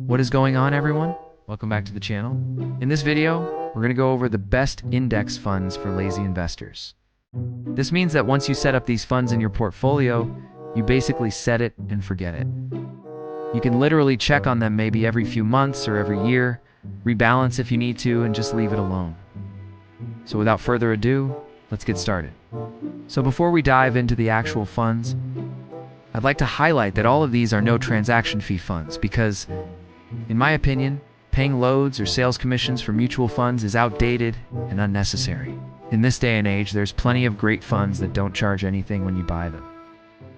What is going on, everyone? Welcome back to the channel. In this video, we're going to go over the best index funds for lazy investors. This means that once you set up these funds in your portfolio, you basically set it and forget it. You can literally check on them maybe every few months or every year, rebalance if you need to, and just leave it alone. So without further ado, let's get started. So before we dive into the actual funds, I'd like to highlight that all of these are no transaction fee funds because, in my opinion, paying loads or sales commissions for mutual funds is outdated and unnecessary. In this day and age, there's plenty of great funds that don't charge anything when you buy them.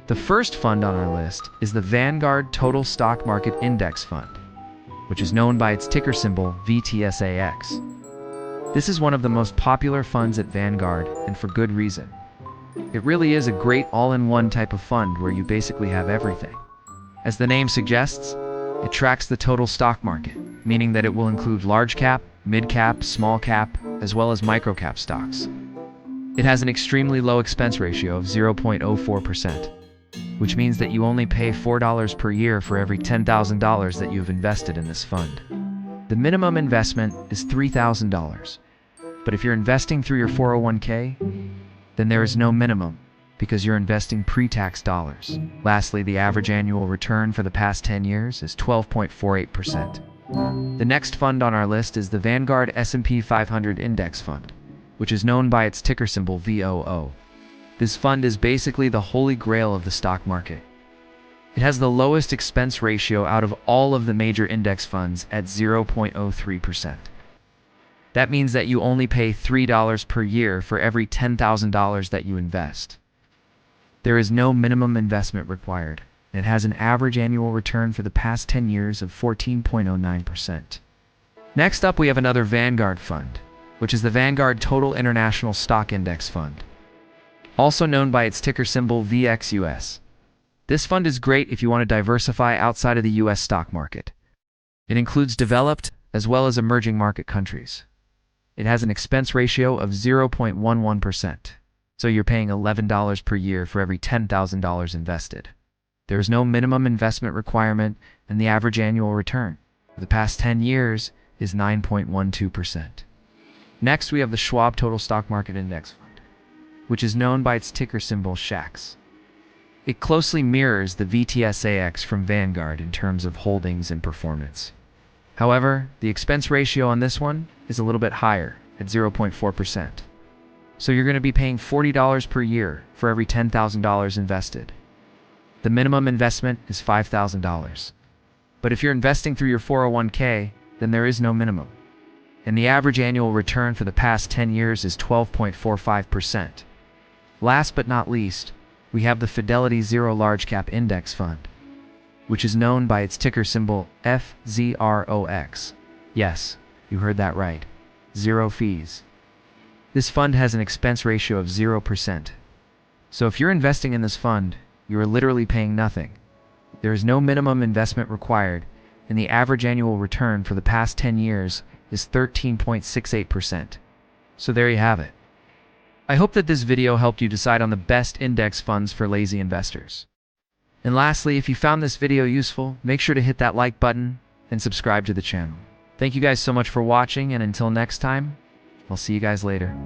The first fund on our list is the Vanguard Total Stock Market Index Fund, which is known by its ticker symbol VTSAX. This is one of the most popular funds at Vanguard, and for good reason. It really is a great all-in-one type of fund where you basically have everything. As the name suggests, it tracks the total stock market, meaning that it will include large cap, mid cap, small cap, as well as micro cap stocks. It has an extremely low expense ratio of 0.04%, which means that you only pay $4 per year for every $10,000 that you have invested in this fund. The minimum investment is $3,000, but if you're investing through your 401k, then there is no minimum because you're investing pre-tax dollars. Lastly, the average annual return for the past 10 years is 12.48%. The next fund on our list is the Vanguard S&P 500 Index Fund, which is known by its ticker symbol VOO. This fund is basically the holy grail of the stock market. It has the lowest expense ratio out of all of the major index funds at 0.03%. That means that you only pay $3 per year for every $10,000 that you invest. There is no minimum investment required, and it has an average annual return for the past 10 years of 14.09%. Next up, we have another Vanguard fund, which is the Vanguard Total International Stock Index Fund, also known by its ticker symbol VXUS. This fund is great if you want to diversify outside of the US stock market. It includes developed as well as emerging market countries. It has an expense ratio of 0.11%, so you're paying $11 per year for every $10,000 invested. There is no minimum investment requirement, and the average annual return for the past 10 years is 9.12%. Next, we have the Schwab Total Stock Market Index Fund, which is known by its ticker symbol SHAX. It closely mirrors the VTSAX from Vanguard in terms of holdings and performance. However, the expense ratio on this one is a little bit higher at 0.4%. So you're going to be paying $40 per year for every $10,000 invested. The minimum investment is $5,000. But if you're investing through your 401k, then there is no minimum. And the average annual return for the past 10 years is 12.45%. Last but not least, we have the Fidelity Zero Large Cap Index Fund, which is known by its ticker symbol FZROX. Yes, you heard that right. Zero fees. This fund has an expense ratio of 0%. So if you're investing in this fund, you are literally paying nothing. There is no minimum investment required, and the average annual return for the past 10 years is 13.68%. So there you have it. I hope that this video helped you decide on the best index funds for lazy investors. And lastly, if you found this video useful, make sure to hit that like button and subscribe to the channel. Thank you guys so much for watching, and until next time, I'll see you guys later.